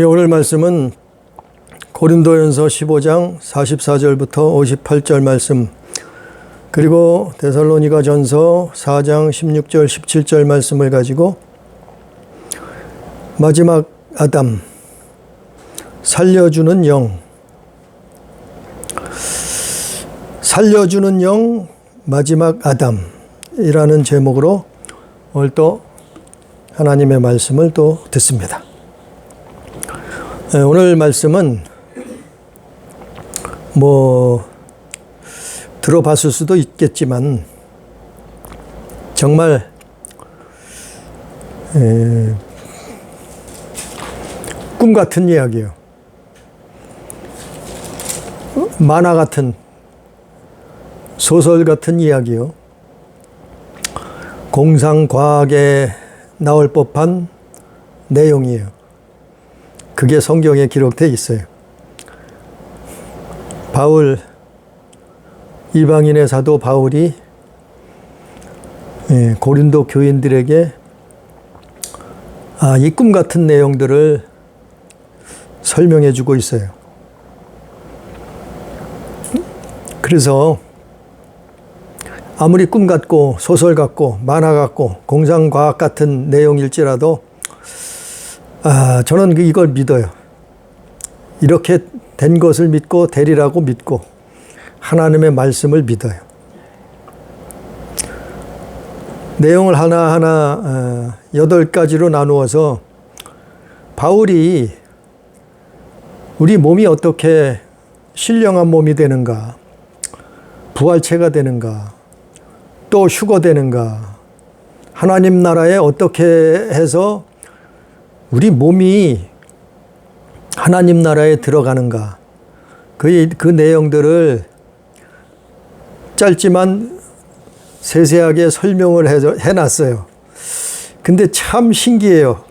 오늘 말씀은 고린도전서 15장 44절부터 58절 말씀, 그리고 데살로니가전서 4장 16절 17절 말씀을 가지고 마지막 아담, 살려주는 영, 살려주는 영, 마지막 아담이라는 제목으로 오늘 또 하나님의 말씀을 또 듣습니다. 오늘 말씀은 들어봤을 수도 있겠지만 정말 꿈 같은 이야기예요. 만화 같은, 소설 같은 이야기요. 공상과학에 나올 법한 내용이에요. 그게 성경에 기록되어 있어요. 이방인의 사도 바울이 고린도 교인들에게 이 꿈 같은 내용들을 설명해 주고 있어요. 그래서 아무리 꿈 같고 소설 같고 만화 같고 공상과학 같은 내용일지라도 저는 이걸 믿어요. 이렇게 된 것을 믿고 되리라고 믿고 하나님의 말씀을 믿어요. 내용을 하나하나 8가지로 나누어서 바울이 우리 몸이 어떻게 신령한 몸이 되는가, 부활체가 되는가, 또 휴거되는가, 하나님 나라에 어떻게 해서 우리 몸이 하나님 나라에 들어가는가, 그 내용들을 짧지만 세세하게 설명을 해놨어요. 근데 참 신기해요.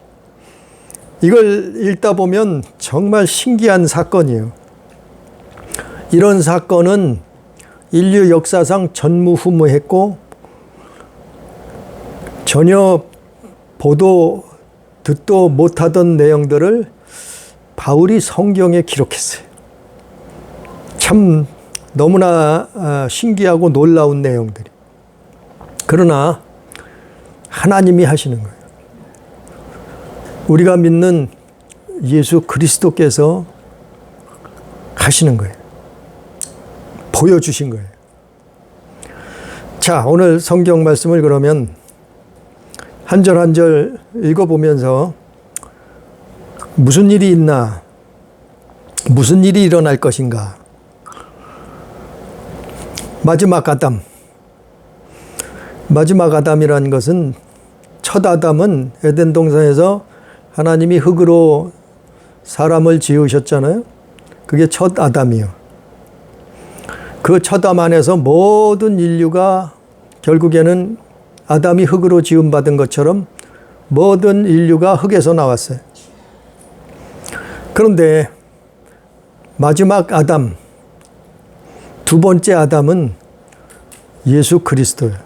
이걸 읽다 보면 정말 신기한 사건이에요. 이런 사건은 인류 역사상 전무후무했고 전혀 보도 듣도 못하던 내용들을 바울이 성경에 기록했어요. 참 너무나 신기하고 놀라운 내용들이. 그러나 하나님이 하시는 거예요. 우리가 믿는 예수 그리스도께서 하시는 거예요. 보여주신 거예요. 자, 오늘 성경 말씀을 그러면 한 절 한 절 읽어보면서 무슨 일이 있나, 무슨 일이 일어날 것인가. 마지막 아담. 마지막 아담이라는 것은, 첫 아담은 에덴 동산에서 하나님이 흙으로 사람을 지으셨잖아요. 그게 첫 아담이요. 그 첫 아담 안에서 모든 인류가 결국에는 아담이 흙으로 지음받은 것처럼 모든 인류가 흙에서 나왔어요. 그런데 마지막 아담, 두 번째 아담은 예수 그리스도예요.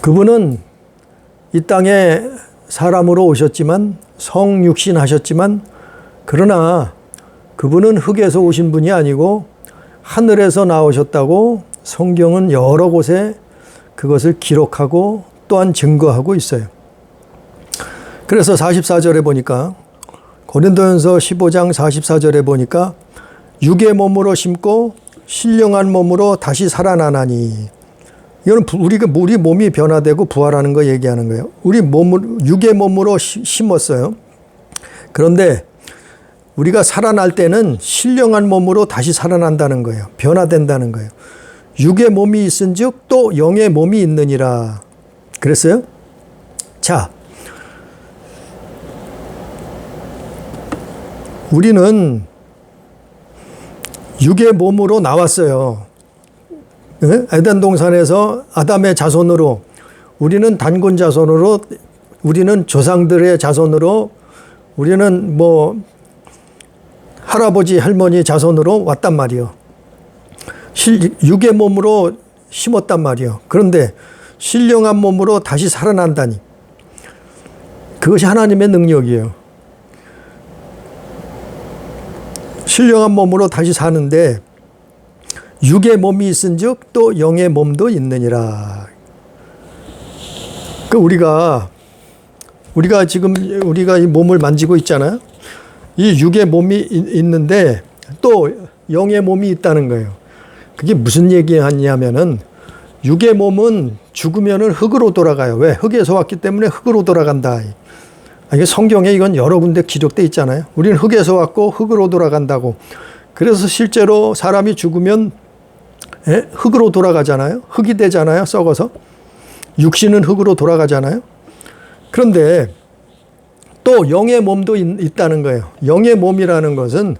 그분은 이 땅에 사람으로 오셨지만, 성육신 하셨지만, 그러나 그분은 흙에서 오신 분이 아니고 하늘에서 나오셨다고 성경은 여러 곳에 그것을 기록하고 또한 증거하고 있어요. 그래서 44절에 보니까, 고린도전서 15장 44절에 보니까 육의 몸으로 심고 신령한 몸으로 다시 살아나나니, 이건 우리 몸이 변화되고 부활하는 거 얘기하는 거예요. 우리 육의 몸으로 심었어요. 그런데 우리가 살아날 때는 신령한 몸으로 다시 살아난다는 거예요. 변화된다는 거예요. 육의 몸이 있은즉 또 영의 몸이 있느니라 그랬어요. 자, 우리는 육의 몸으로 나왔어요. 에덴 동산에서 아담의 자손으로, 우리는 단군 자손으로, 우리는 조상들의 자손으로, 우리는 할아버지 할머니 자손으로 왔단 말이요. 육의 몸으로 심었단 말이요. 그런데 신령한 몸으로 다시 살아난다니. 그것이 하나님의 능력이에요. 신령한 몸으로 다시 사는데 육의 몸이 있은즉 또 영의 몸도 있느니라. 그 우리가 지금 우리가 이 몸을 만지고 있잖아요. 이 육의 몸이 있는데 또 영의 몸이 있다는 거예요. 그게 무슨 얘기하냐면은 육의 몸은 죽으면은 흙으로 돌아가요. 왜? 흙에서 왔기 때문에 흙으로 돌아간다. 이게 성경에 이건 여러 군데 기록돼 있잖아요. 우리는 흙에서 왔고 흙으로 돌아간다고. 그래서 실제로 사람이 죽으면 흙으로 돌아가잖아요. 흙이 되잖아요. 썩어서. 육신은 흙으로 돌아가잖아요. 그런데 또 영의 몸도 있다는 거예요. 영의 몸이라는 것은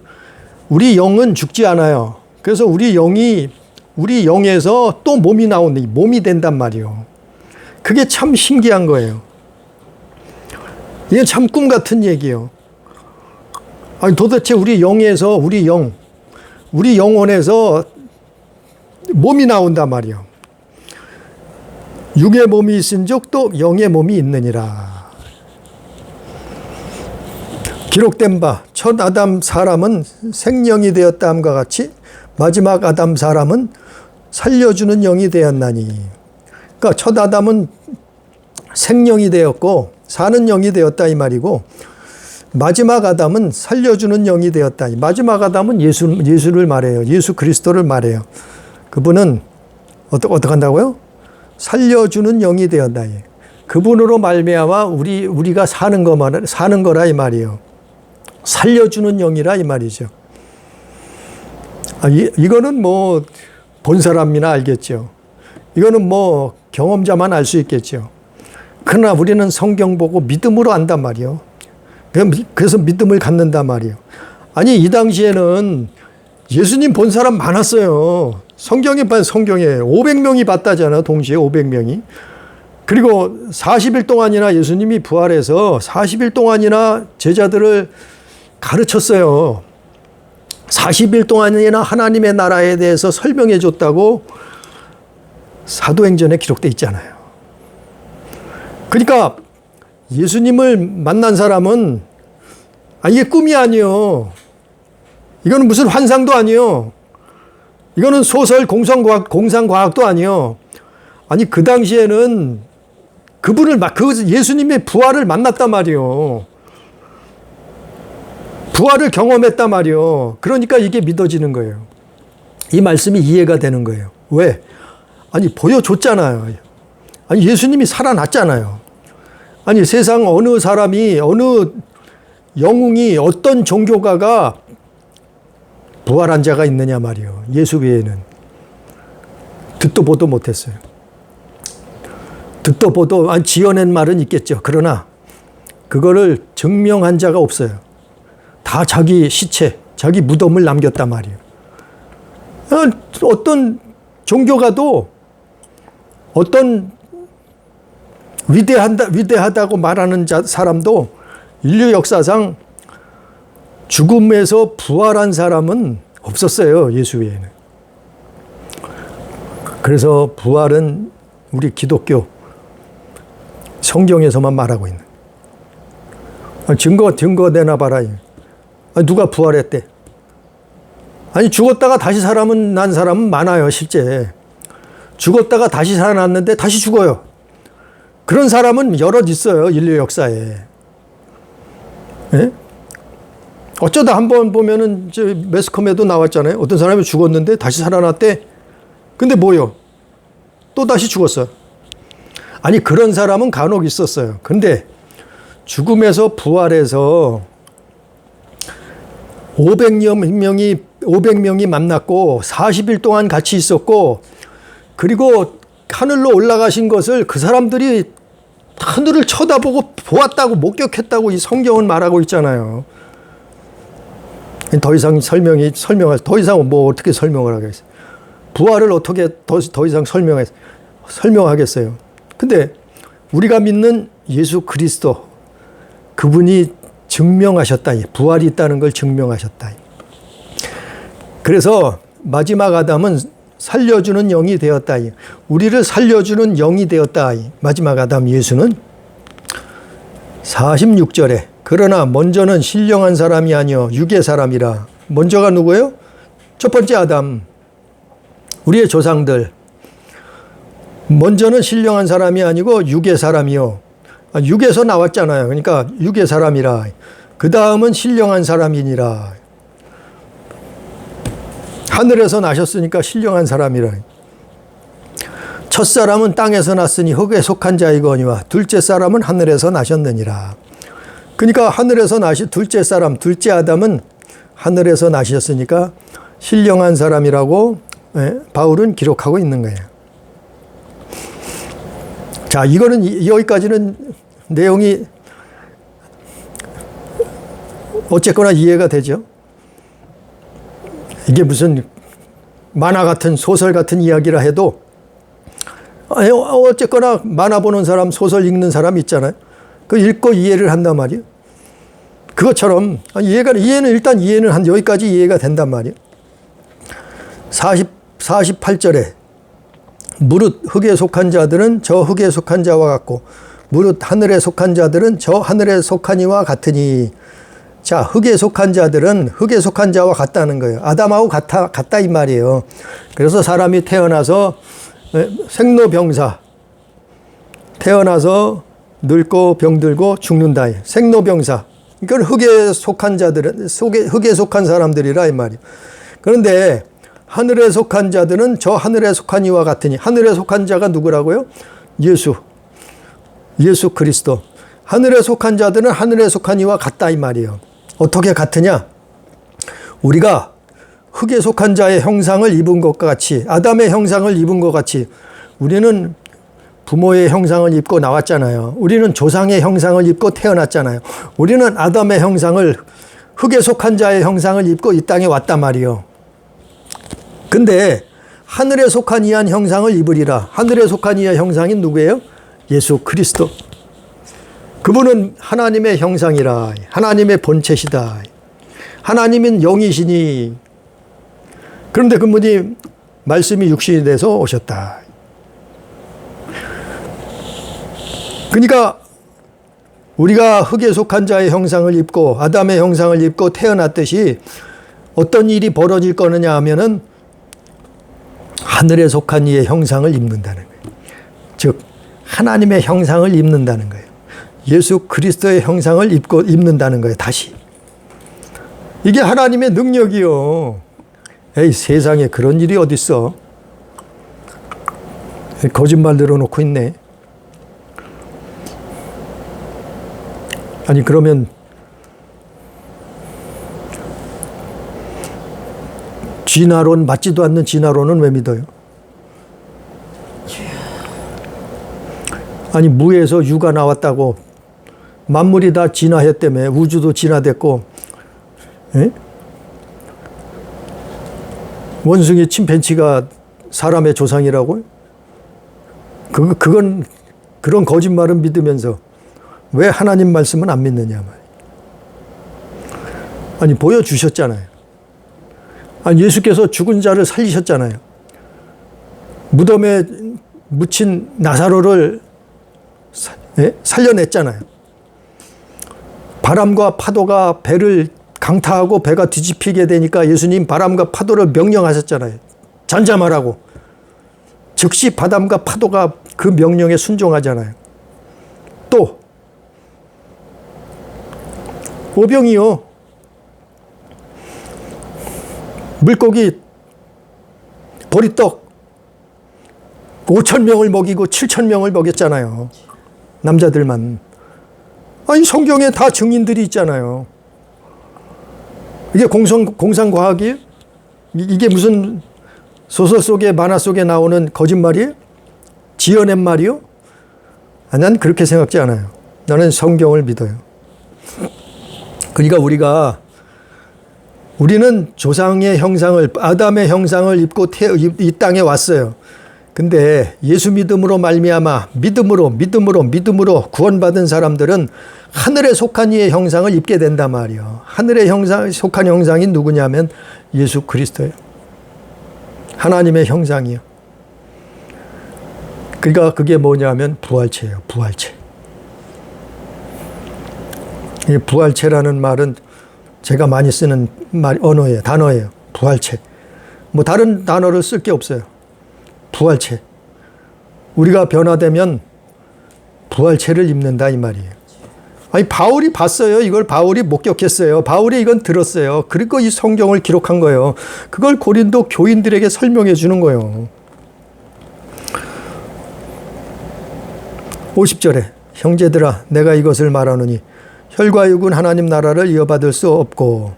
우리 영은 죽지 않아요. 그래서 우리 영에서 또 몸이 나오는, 몸이 된단 말이에요. 그게 참 신기한 거예요. 이게 참 꿈 같은 얘기예요. 아니 도대체 우리 영에서 우리 영혼에서 몸이 나온단 말이에요. 육의 몸이 있은즉 또 영의 몸이 있느니라. 기록된 바 첫 아담 사람은 생령이 되었다 함과 같이 마지막 아담 사람은 살려주는 영이 되었나니. 그러니까 첫 아담은 생령이 되었고 사는 영이 되었다 이 말이고, 마지막 아담은 살려주는 영이 되었다. 마지막 아담은 예수를 말해요. 예수 그리스도를 말해요. 그분은 어떻게 한다고요? 살려주는 영이 되었다. 그분으로 말미암아 우리가 사는 거라 이 말이에요. 살려주는 영이라 이 말이죠. 이거는 뭐 본 사람이나 알겠죠. 이거는 뭐 경험자만 알 수 있겠죠. 그러나 우리는 성경 보고 믿음으로 안단 말이에요. 그래서 믿음을 갖는단 말이에요. 아니 이 당시에는 예수님 본 사람 많았어요. 성경에 500명이 봤다잖아요. 동시에 500명이. 그리고 40일 동안이나 예수님이 부활해서 40일 동안이나 제자들을 가르쳤어요. 40일 동안이나 하나님의 나라에 대해서 설명해 줬다고 사도행전에 기록돼 있잖아요. 그러니까 예수님을 만난 사람은 이게 꿈이 아니에요. 이거는 무슨 환상도 아니에요. 이거는 소설 공상과학도 아니에요. 아니 그 당시에는 그 예수님의 부활을 만났단 말이에요. 부활을 경험했단 말이에요. 그러니까 이게 믿어지는 거예요. 이 말씀이 이해가 되는 거예요. 왜? 아니 보여줬잖아요. 아니 예수님이 살아났잖아요. 아니 세상 어느 사람이, 어느 영웅이, 어떤 종교가가 부활한 자가 있느냐 말이에요. 예수 외에는. 듣도 보도 못했어요. 듣도 보도 지어낸 말은 있겠죠. 그러나 그거를 증명한 자가 없어요. 다 자기 시체, 자기 무덤을 남겼단 말이에요. 어떤 종교가도 어떤 위대하다고 말하는 사람도 인류 역사상 죽음에서 부활한 사람은 없었어요. 예수 외에는. 그래서 부활은 우리 기독교 성경에서만 말하고 있는. 증거 내놔봐라. 누가 부활했대? 아니 죽었다가 다시 난 사람은 많아요. 실제 죽었다가 다시 살아났는데 다시 죽어요. 그런 사람은 여럿 있어요. 인류 역사에. 예? 어쩌다 한번 보면은 매스컴에도 나왔잖아요. 어떤 사람이 죽었는데 다시 살아났대. 근데 뭐요? 또 다시 죽었어. 아니 그런 사람은 간혹 있었어요. 근데 죽음에서 부활해서 500명이 만났고 40일 동안 같이 있었고, 그리고 하늘로 올라가신 것을 그 사람들이 하늘을 쳐다보고 보았다고, 목격했다고 이 성경은 말하고 있잖아요. 더 이상 더 이상 뭐 어떻게 설명을 하겠어요. 부활을 어떻게 더 이상 설명하겠어요. 근데 우리가 믿는 예수 그리스도, 그분이 증명하셨다. 부활이 있다는 걸 증명하셨다. 그래서 마지막 아담은 살려주는 영이 되었다. 우리를 살려주는 영이 되었다. 마지막 아담 예수는 46절에 그러나 먼저는 신령한 사람이 아니요 육의 사람이라. 먼저가 누구예요? 첫 번째 아담. 우리의 조상들. 먼저는 신령한 사람이 아니고 육의 사람이요. 육에서 나왔잖아요. 그러니까 육의 사람이라. 그 다음은 신령한 사람이니라. 하늘에서 나셨으니까 신령한 사람이라. 첫 사람은 땅에서 났으니 흙에 속한 자이거니와 둘째 사람은 하늘에서 나셨느니라. 그러니까 하늘에서 나신 둘째 사람, 둘째 아담은 하늘에서 나셨으니까 신령한 사람이라고 바울은 기록하고 있는 거예요. 자, 이거는 여기까지는 내용이 어쨌거나 이해가 되죠. 이게 무슨 만화 같은 소설 같은 이야기라 해도 어쨌거나 만화 보는 사람, 소설 읽는 사람 있잖아요. 그 읽고 이해를 한단 말이에요. 그것처럼 이해는 일단 한 여기까지 이해가 된단 말이에요. 48절에 무릇 흙에 속한 자들은 저 흙에 속한 자와 같고 무릇 하늘에 속한 자들은 저 하늘에 속한 이와 같으니. 자, 흙에 속한 자들은 흙에 속한 자와 같다는 거예요. 아담하고 같다 이 말이에요. 그래서 사람이 태어나서 생로병사, 태어나서 늙고 병들고 죽는다. 생로병사. 이건 흙에 속한 자들은 흙에 속한 사람들이라 이 말이에요. 그런데 하늘에 속한 자들은 저 하늘에 속한 이와 같으니. 하늘에 속한 자가 누구라고요? 예수 그리스도. 하늘에 속한 자들은 하늘에 속한 이와 같다 이 말이에요. 어떻게 같으냐? 우리가 흙에 속한 자의 형상을 입은 것과 같이, 아담의 형상을 입은 것 같이 우리는 부모의 형상을 입고 나왔잖아요. 우리는 조상의 형상을 입고 태어났잖아요. 우리는 아담의 형상을, 흙에 속한 자의 형상을 입고 이 땅에 왔단 말이에요. 근데 하늘에 속한 이한 형상을 입으리라. 하늘에 속한 이의 형상이 누구예요? 예수 그리스도. 그분은 하나님의 형상이라. 하나님의 본체시다. 하나님은 영이시니. 그런데 그분이 말씀이 육신이 돼서 오셨다. 그러니까 우리가 흙에 속한 자의 형상을 입고 아담의 형상을 입고 태어났듯이 어떤 일이 벌어질 거느냐 하면은 하늘에 속한 이의 형상을 입는다는 거예요. 즉 하나님의 형상을 입는다는 거예요. 예수 그리스도의 형상을 입는다는 거예요. 다시. 이게 하나님의 능력이요. 에이, 세상에 그런 일이 어딨어. 거짓말 늘어놓고 있네. 아니 그러면 진화론, 맞지도 않는 진화론은 왜 믿어요? 아니 무에서 유가 나왔다고 만물이 다 진화했다며. 우주도 진화됐고, 에? 원숭이 침팬지가 사람의 조상이라고요? 그건 그런 거짓말은 믿으면서 왜 하나님 말씀은 안 믿느냐 말이에요. 아니 보여주셨잖아요. 아니 예수께서 죽은 자를 살리셨잖아요. 무덤에 묻힌 나사로를 살려냈잖아요. 바람과 파도가 배를 강타하고 배가 뒤집히게 되니까 예수님 바람과 파도를 명령하셨잖아요. 잠잠하라고. 즉시 바람과 파도가 그 명령에 순종하잖아요. 또 오병이요. 물고기 보리떡 5,000명을 먹이고 7,000명을 먹였잖아요. 남자들만. 아니 성경에 다 증인들이 있잖아요. 이게 공상과학이에요? 이게 무슨 소설 속에 만화 속에 나오는 거짓말이에요? 지어낸 말이요? 난 그렇게 생각지 않아요. 나는 성경을 믿어요. 그러니까 우리는 조상의 형상을, 아담의 형상을 입고 이 땅에 왔어요. 근데 예수 믿음으로 말미암아 믿음으로 구원받은 사람들은 하늘에 속한 이의 형상을 입게 된단 말이에요. 하늘에 속한 형상이 누구냐면 예수 그리스도예요. 하나님의 형상이요. 그러니까 그게 뭐냐면 부활체예요. 부활체. 이 부활체라는 말은 제가 많이 쓰는 단어예요. 부활체. 뭐 다른 단어를 쓸 게 없어요. 부활체. 우리가 변화되면 부활체를 입는다 이 말이에요. 아니 바울이 봤어요. 이걸 바울이 목격했어요. 바울이 이건 들었어요. 그리고 이 성경을 기록한 거예요. 그걸 고린도 교인들에게 설명해 주는 거예요. 50절에 형제들아 내가 이것을 말하노니 혈과 육은 하나님 나라를 이어받을 수 없고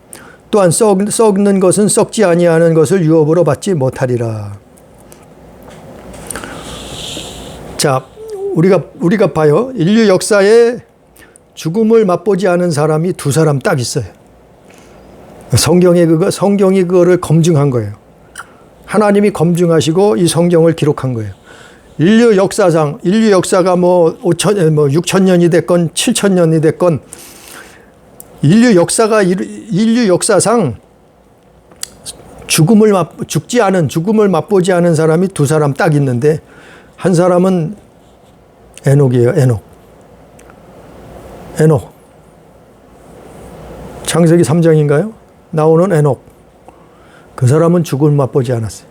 또한 썩는 것은 썩지 아니하는 것을 유업으로 받지 못하리라. 자, 우리가 봐요. 인류 역사에 죽음을 맛보지 않은 사람이 두 사람 딱 있어요. 성경이 그거를 검증한 거예요. 하나님이 검증하시고 이 성경을 기록한 거예요. 인류 역사가 뭐 6,000년이 됐건 7,000년이 됐건 인류 역사상 죽음을 맛보지 않은 사람이 두 사람 딱 있는데 한 사람은 에녹이에요. 에녹. 창세기 3장인가요? 나오는 에녹. 그 사람은 죽음을 맛보지 않았어요.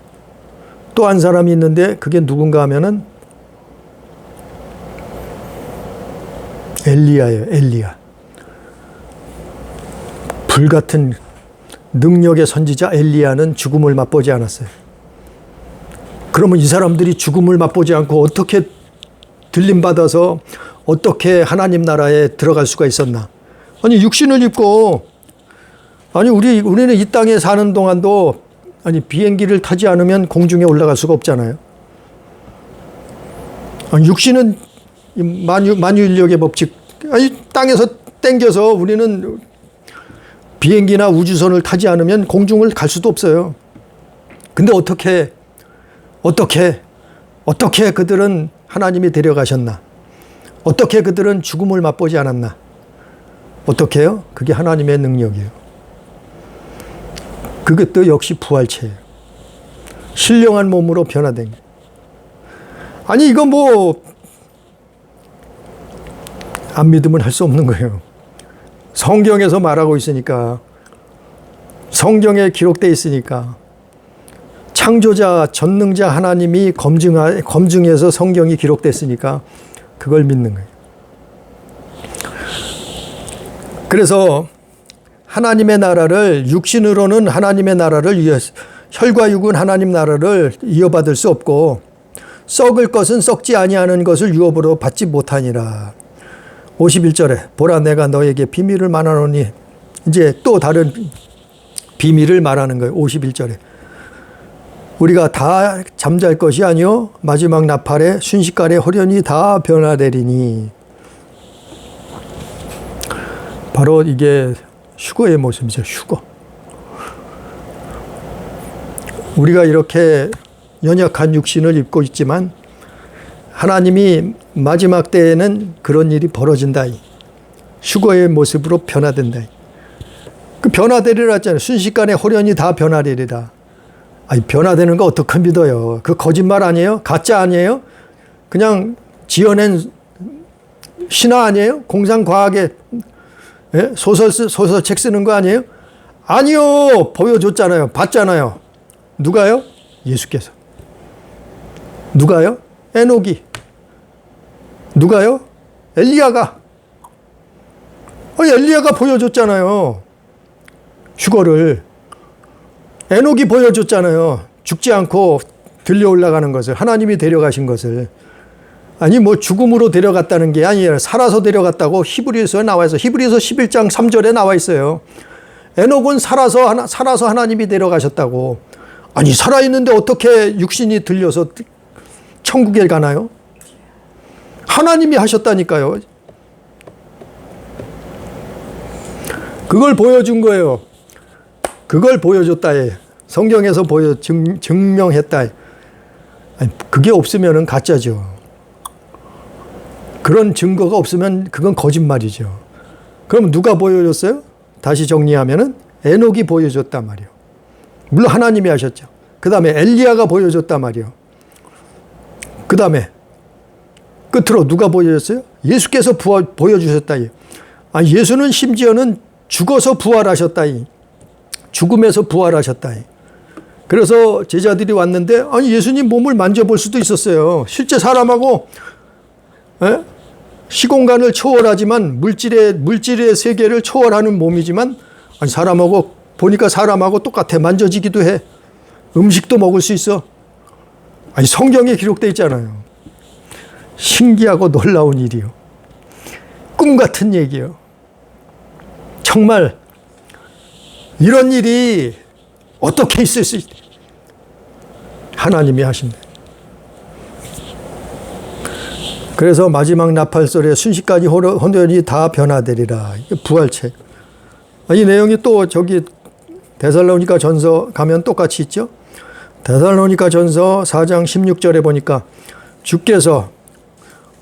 또 한 사람이 있는데 그게 누군가 하면은 엘리야예요. 엘리야. 불같은 능력의 선지자 엘리야는 죽음을 맛보지 않았어요. 그러면 이 사람들이 죽음을 맛보지 않고 어떻게 들림받아서 어떻게 하나님 나라에 들어갈 수가 있었나? 아니 육신을 입고 우리는 이 땅에 사는 동안도 비행기를 타지 않으면 공중에 올라갈 수가 없잖아요. 육신은 만유인력의 법칙. 땅에서 땡겨서 우리는 비행기나 우주선을 타지 않으면 공중을 갈 수도 없어요. 근데 어떻게 그들은 하나님이 데려가셨나? 어떻게 그들은 죽음을 맛보지 않았나? 어떻게요? 그게 하나님의 능력이에요. 그것도 역시 부활체예요. 신령한 몸으로 변화된 게. 아니 이거 뭐 안 믿으면 할 수 없는 거예요. 성경에서 말하고 있으니까, 성경에 기록되어 있으니까, 창조자 전능자 하나님이 검증해서 성경이 기록됐으니까 그걸 믿는 거예요. 그래서 하나님의 나라를, 육신으로는 하나님의 나라를 혈과 육은 하나님 나라를 이어받을 수 없고 썩을 것은 썩지 아니하는 것을 유업으로 받지 못하니라. 51절에 보라 내가 너에게 비밀을 말하노니, 이제 또 다른 비밀을 말하는 거예요. 51절에 우리가 다 잠잘 것이 아니요 마지막 나팔에 순식간에 호련히 다 변화되리니. 바로 이게 휴거의 모습이죠. 휴거. 우리가 이렇게 연약한 육신을 입고 있지만 하나님이 마지막 때에는 그런 일이 벌어진다. 휴거의 모습으로 변화된다. 그 변화되리라 했잖아요. 순식간에 호련히 다 변화되리라. 변화되는 거 어떻게 믿어요? 그 거짓말 아니에요? 가짜 아니에요? 그냥 지어낸 신화 아니에요? 공상과학에 소설책 쓰는 거 아니에요? 아니요. 보여줬잖아요. 봤잖아요. 누가요? 예수께서. 누가요? 에녹이. 누가요? 엘리야가. 엘리야가 보여줬잖아요. 휴거를. 에녹이 보여줬잖아요. 죽지 않고 들려 올라가는 것을. 하나님이 데려가신 것을. 아니 뭐 죽음으로 데려갔다는 게 아니라 살아서 데려갔다고 히브리서에 나와 있어요. 히브리서 11장 3절에 나와 있어요. 에녹은 살아서 하나님이 데려가셨다고. 아니 살아있는데 어떻게 육신이 들려서 천국에 가나요? 하나님이 하셨다니까요. 그걸 보여준 거예요. 그걸 보여줬다. 성경에서 증명했다. 아니, 그게 없으면 가짜죠. 그런 증거가 없으면 그건 거짓말이죠. 그럼 누가 보여줬어요? 다시 정리하면은 에녹이 보여줬단 말이에요. 물론 하나님이 하셨죠. 그 다음에 엘리야가 보여줬단 말이에요. 그 다음에 끝으로 누가 보여줬어요? 예수께서 보여주셨다. 예수는 심지어는 죽어서 부활하셨다이. 죽음에서 부활하셨다이. 그래서 제자들이 왔는데 아니 예수님 몸을 만져볼 수도 있었어요. 실제 사람하고 시공간을 초월하지만 물질의 세계를 초월하는 몸이지만 아니 사람하고 보니까 사람하고 똑같아. 만져지기도 해. 음식도 먹을 수 있어. 아니 성경에 기록되어 있잖아요. 신기하고 놀라운 일이요. 꿈 같은 얘기요. 정말 이런 일이 어떻게 있을 수 있다. 하나님이 하신다. 그래서 마지막 나팔소리에 순식간에 혼돈이 다 변화되리라. 부활체. 이 내용이 또 저기 데살로니가 전서 가면 똑같이 있죠. 데살로니가 전서 4장 16절에 보니까 주께서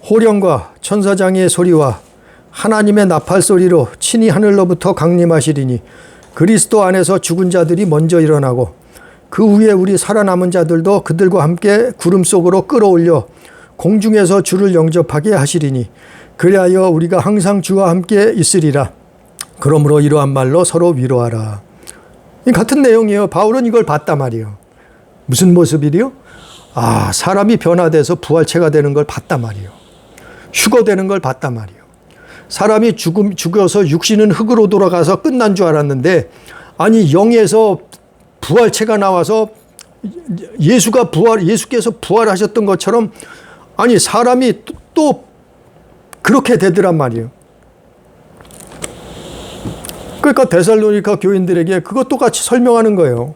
호령과 천사장의 소리와 하나님의 나팔 소리로 친히 하늘로부터 강림하시리니 그리스도 안에서 죽은 자들이 먼저 일어나고 그 후에 우리 살아남은 자들도 그들과 함께 구름 속으로 끌어올려 공중에서 주를 영접하게 하시리니 그리하여 우리가 항상 주와 함께 있으리라. 그러므로 이러한 말로 서로 위로하라. 같은 내용이에요. 바울은 이걸 봤단 말이에요. 무슨 모습이요? 사람이 변화돼서 부활체가 되는 걸 봤단 말이에요. 휴거되는 걸 봤단 말이에요. 사람이 죽어서 육신은 흙으로 돌아가서 끝난 줄 알았는데 아니 영에서 부활체가 나와서 예수께서 부활하셨던 것처럼 아니 사람이 또 그렇게 되더란 말이에요. 그러니까 데살로니가 교인들에게 그것 똑같이 설명하는 거예요.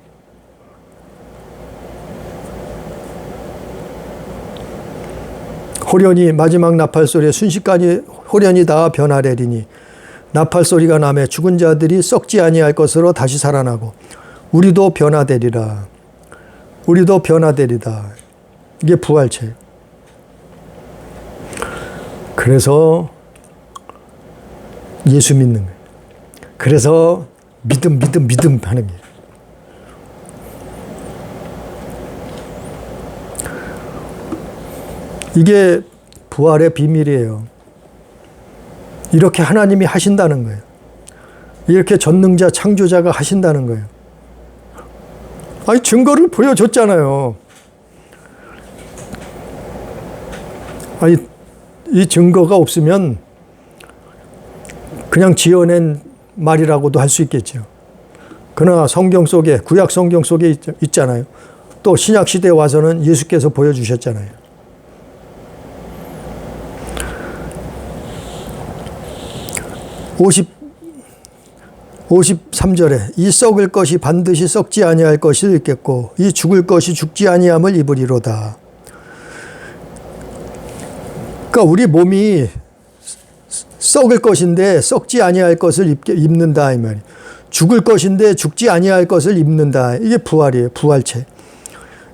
호련히 마지막 나팔 소리에 순식간에 호련히 다 변화되리니 나팔 소리가 나매 죽은 자들이 썩지 아니할 것으로 다시 살아나고 우리도 변화되리라. 우리도 변화되리다. 이게 부활체. 그래서 예수 믿는 거예요. 그래서 믿음 하는 거예요. 이게 부활의 비밀이에요. 이렇게 하나님이 하신다는 거예요. 이렇게 전능자 창조자가 하신다는 거예요. 아니 증거를 보여줬잖아요. 아니 이 증거가 없으면 그냥 지어낸 말이라고도 할 수 있겠죠. 그러나 성경 속에 구약 성경 속에 있잖아요. 또 신약 시대에 와서는 예수께서 보여주셨잖아요. 53절에 이 썩을 것이 반드시 썩지 아니할 것을 입겠고 이 죽을 것이 죽지 아니함을 입으리로다. 그러니까 우리 몸이 썩을 것인데 썩지 아니할 것을 입는다 이 말이에요. 죽을 것인데 죽지 아니할 것을 입는다. 이게 부활이에요. 부활체.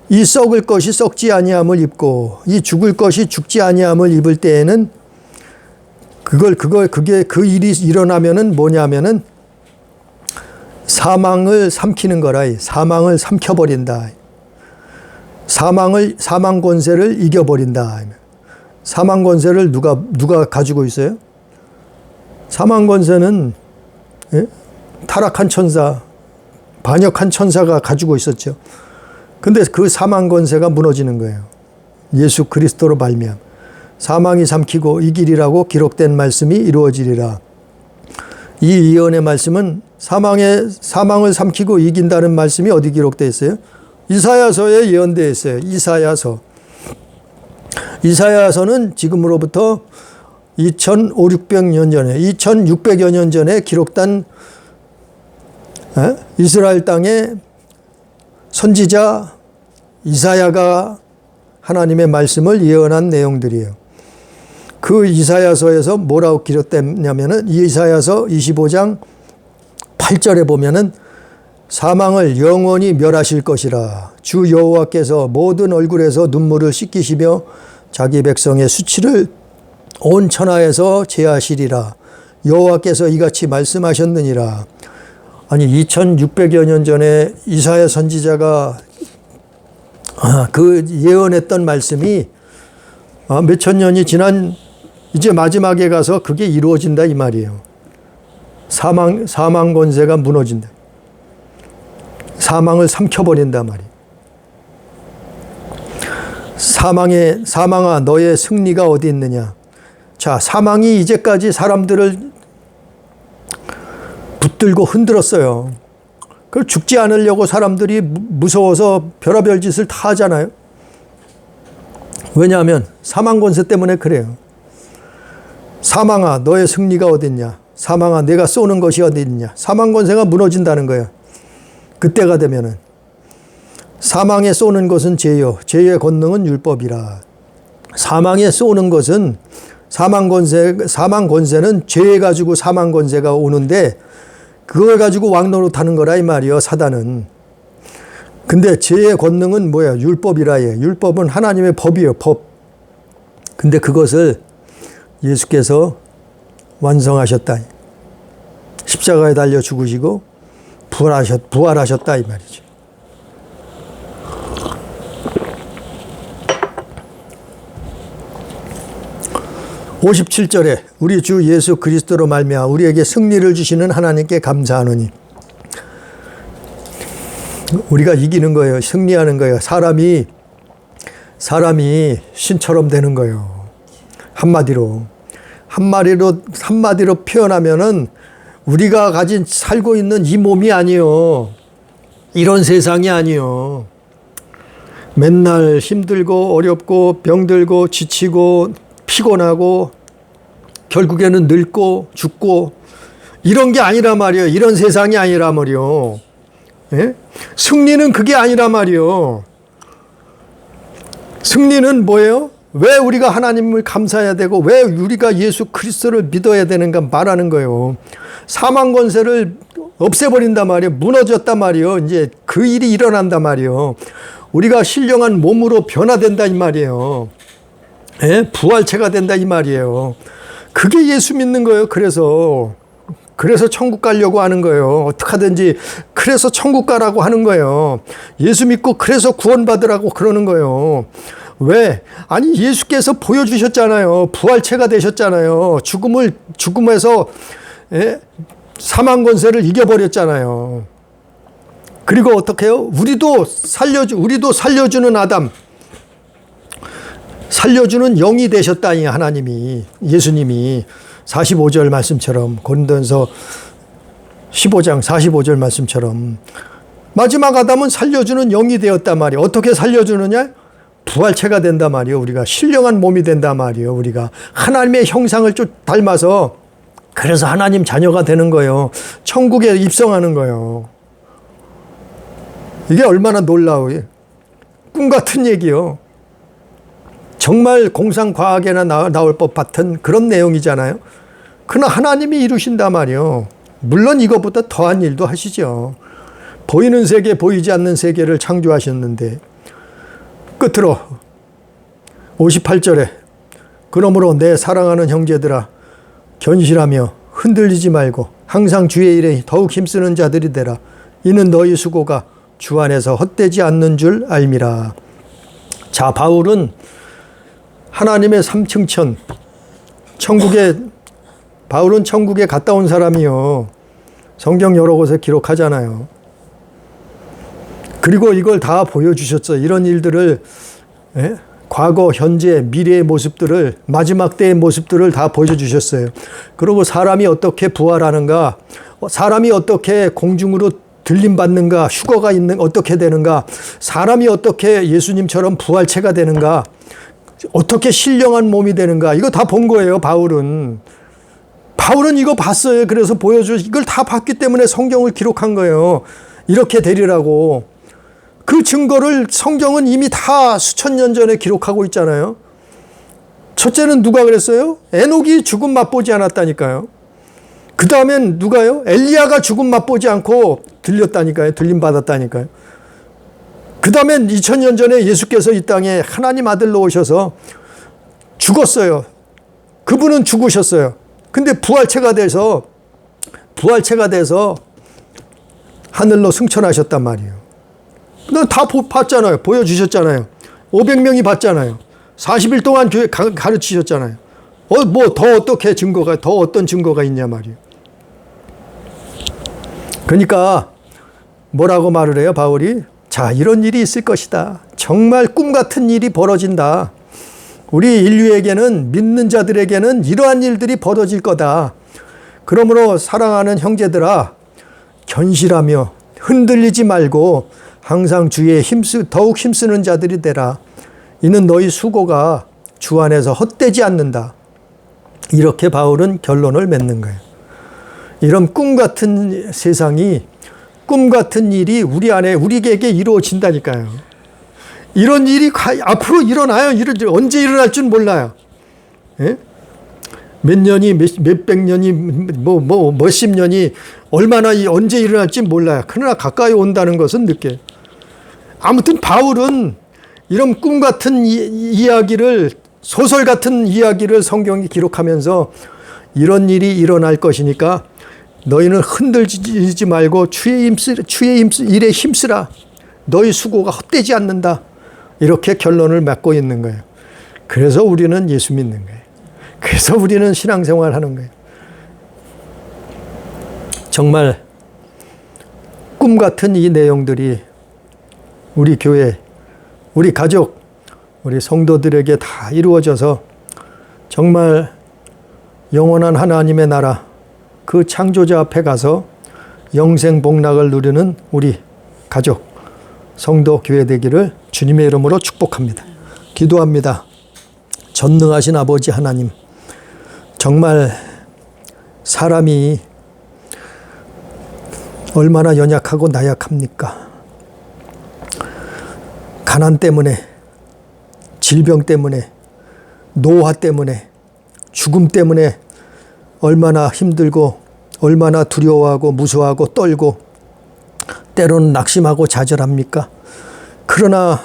이 썩을 것이 썩지 아니함을 입고 이 죽을 것이 죽지 아니함을 입을 때에는 그게 그 일이 일어나면은 뭐냐면은 사망을 삼키는 거라. 사망을 삼켜버린다. 사망 권세를 이겨버린다. 사망 권세를 누가 가지고 있어요? 사망 권세는 타락한 천사, 반역한 천사가 가지고 있었죠. 근데 그 사망 권세가 무너지는 거예요. 예수 그리스도로 말미암아 사망이 삼키고 이기리라고 기록된 말씀이 이루어지리라. 이 예언의 말씀은 사망을 삼키고 이긴다는 말씀이 어디 기록되어 있어요? 이사야서에 예언되어 있어요. 이사야서는 지금으로부터 2600년 전에 2600여 년 전에 기록된 이스라엘 땅의 선지자 이사야가 하나님의 말씀을 예언한 내용들이에요. 그 이사야서에서 뭐라고 기록됐냐면은 이사야서 25장 8절에 보면은 사망을 영원히 멸하실 것이라. 주 여호와께서 모든 얼굴에서 눈물을 씻기시며 자기 백성의 수치를 온 천하에서 제하시리라. 여호와께서 이같이 말씀하셨느니라. 아니 2600여 년 전에 이사야 선지자가 그 예언했던 말씀이 몇천 년이 지난 이제 마지막에 가서 그게 이루어진다 이 말이에요. 사망 권세가 무너진다. 사망을 삼켜버린단 말이에요. 사망아 너의 승리가 어디 있느냐. 자, 사망이 이제까지 사람들을 붙들고 흔들었어요. 그 죽지 않으려고 사람들이 무서워서 별의별 짓을 다 하잖아요. 왜냐하면 사망 권세 때문에 그래요. 사망아 너의 승리가 어디 있냐. 사망아 내가 쏘는 것이 어디 있냐. 사망 권세가 무너진다는 거예요. 그때가 되면은 사망에 쏘는 것은 죄요 죄의 권능은 율법이라. 사망에 쏘는 것은 사망 권세는 죄 가지고 사망 권세가 오는데 그걸 가지고 왕노릇하는 거라 이 말이요 사단은. 근데 죄의 권능은 뭐야? 율법이라 해. 율법은 하나님의 법이에요. 법. 근데 그것을 예수께서 완성하셨다. 십자가에 달려 죽으시고 부활하셨다 이 말이죠. (57절에) 우리 주 예수 그리스도로 말미암아 우리에게 승리를 주시는 하나님께 감사하노니. 우리가 이기는 거예요. 승리하는 거예요. 사람이 신처럼 되는 거예요. 한마디로 표현하면은 우리가 살고 있는 이 몸이 아니요. 이런 세상이 아니요. 맨날 힘들고 어렵고 병들고 지치고 피곤하고 결국에는 늙고 죽고 이런 게 아니라 말이에요. 이런 세상이 아니라 말이요. 예? 승리는 그게 아니라 말이요. 승리는 뭐예요? 왜 우리가 하나님을 감사해야 되고 왜 우리가 예수 그리스도를 믿어야 되는가 말하는 거예요. 사망 권세를 없애버린단 말이에요. 무너졌단 말이에요. 이제 그 일이 일어난단 말이에요. 우리가 신령한 몸으로 변화된다 이 말이에요. 예? 부활체가 된다 이 말이에요. 그게 예수 믿는 거예요. 그래서 천국 가려고 하는 거예요. 어떻게 하든지 그래서 천국 가라고 하는 거예요. 예수 믿고 그래서 구원받으라고 그러는 거예요. 왜? 아니 예수께서 보여주셨잖아요. 부활체가 되셨잖아요. 죽음에서 예? 사망 권세를 이겨버렸잖아요. 그리고 어떻게 해요? 우리도 살려주는 아담, 살려주는 영이 되셨다니 하나님이, 예수님이 45절 말씀처럼, 고린도전서 15장 45절 말씀처럼 마지막 아담은 살려주는 영이 되었단 말이에요. 어떻게 살려주느냐? 부활체가 된단 말이에요. 우리가 신령한 몸이 된단 말이에요. 우리가 하나님의 형상을 좀 닮아서 그래서 하나님 자녀가 되는 거예요. 천국에 입성하는 거예요. 이게 얼마나 놀라워요. 꿈 같은 얘기요. 정말 공상과학에나 나올 법 같은 그런 내용이잖아요. 그러나 하나님이 이루신단 말이에요. 물론 이것보다 더한 일도 하시죠. 보이는 세계, 보이지 않는 세계를 창조하셨는데 끝으로 58절에 그러므로 내 사랑하는 형제들아 견실하며 흔들리지 말고 항상 주의 일에 더욱 힘쓰는 자들이 되라. 이는 너희 수고가 주 안에서 헛되지 않는 줄 알미라. 자, 바울은 하나님의 삼층천, 바울은 천국에 갔다 온 사람이요. 성경 여러 곳에 기록하잖아요. 그리고 이걸 다 보여주셨어요. 이런 일들을, 과거, 현재, 미래의 모습들을, 마지막 때의 모습들을 다 보여주셨어요. 그리고 사람이 어떻게 부활하는가, 사람이 어떻게 공중으로 들림받는가, 휴거가 어떻게 되는가, 사람이 어떻게 예수님처럼 부활체가 되는가, 어떻게 신령한 몸이 되는가, 이거 다 본 거예요, 바울은. 바울은 이거 봤어요. 그래서 이걸 다 봤기 때문에 성경을 기록한 거예요. 이렇게 되리라고. 그 증거를 성경은 이미 다 수천 년 전에 기록하고 있잖아요. 첫째는 누가 그랬어요? 에녹이 죽음 맛보지 않았다니까요. 그 다음엔 누가요? 엘리야가 죽음 맛보지 않고 들렸다니까요. 들림받았다니까요. 그 다음엔 2000년 전에 예수께서 이 땅에 하나님 아들로 오셔서 죽었어요. 그분은 죽으셨어요. 근데 부활체가 돼서 하늘로 승천하셨단 말이에요. 다 봤잖아요. 보여주셨잖아요. 500명이 봤잖아요. 40일 동안 교회 가르치셨잖아요. 뭐 더 어떤 증거가 있냐 말이에요. 그러니까 뭐라고 말을 해요, 바울이? 자, 이런 일이 있을 것이다. 정말 꿈 같은 일이 벌어진다. 우리 인류에게는, 믿는 자들에게는 이러한 일들이 벌어질 거다. 그러므로 사랑하는 형제들아, 견실하며 흔들리지 말고 항상 주의 더욱 힘쓰는 자들이 되라. 이는 너희 수고가 주 안에서 헛되지 않는다. 이렇게 바울은 결론을 맺는 거예요. 이런 꿈 같은 세상이, 꿈 같은 일이 우리 안에, 우리에게 이루어진다니까요. 이런 일이 앞으로 일어나요. 언제 일어날 줄 몰라요. 예? 몇 년이, 몇백 년이, 몇십 년이, 얼마나 언제 일어날지 몰라요. 그러나 가까이 온다는 것은 느껴요. 아무튼 바울은 이런 꿈 같은 이야기를, 소설 같은 이야기를 성경에 기록하면서 이런 일이 일어날 것이니까 너희는 흔들리지 말고 주의 일에 힘쓰라. 너희 수고가 헛되지 않는다. 이렇게 결론을 맺고 있는 거예요. 그래서 우리는 예수 믿는 거예요. 그래서 우리는 신앙생활 하는 거예요. 정말 꿈 같은 이 내용들이 우리 교회, 우리 가족, 우리 성도들에게 다 이루어져서 정말 영원한 하나님의 나라, 그 창조자 앞에 가서 영생 복락을 누리는 우리 가족, 성도 교회 되기를 주님의 이름으로 축복합니다. 기도합니다. 전능하신 아버지 하나님, 정말 사람이 얼마나 연약하고 나약합니까? 가난 때문에, 질병 때문에, 노화 때문에, 죽음 때문에 얼마나 힘들고 얼마나 두려워하고 무서워하고 떨고 때로는 낙심하고 좌절합니까? 그러나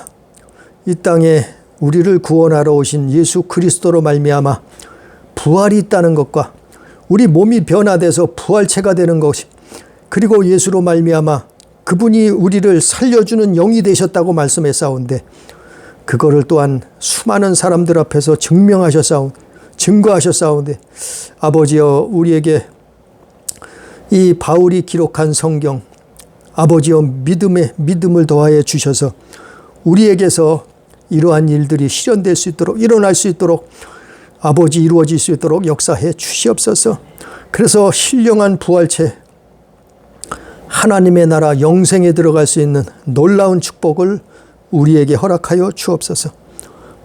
이 땅에 우리를 구원하러 오신 예수 그리스도로 말미암아 부활이 있다는 것과 우리 몸이 변화돼서 부활체가 되는 것이, 그리고 예수로 말미암아 그분이 우리를 살려주는 영이 되셨다고 말씀했사온데, 그거를 또한 수많은 사람들 앞에서 증거하셨사온데, 아버지여, 우리에게 이 바울이 기록한 성경, 아버지여, 믿음을 더하여 주셔서 우리에게서 이러한 일들이 실현될 수 있도록, 일어날 수 있도록, 아버지, 이루어질 수 있도록 역사해 주시옵소서. 그래서 신령한 부활체, 하나님의 나라 영생에 들어갈 수 있는 놀라운 축복을 우리에게 허락하여 주옵소서.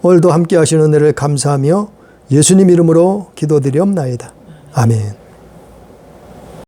오늘도 함께 하시는 은혜를 감사하며 예수님 이름으로 기도드리옵나이다. 아멘.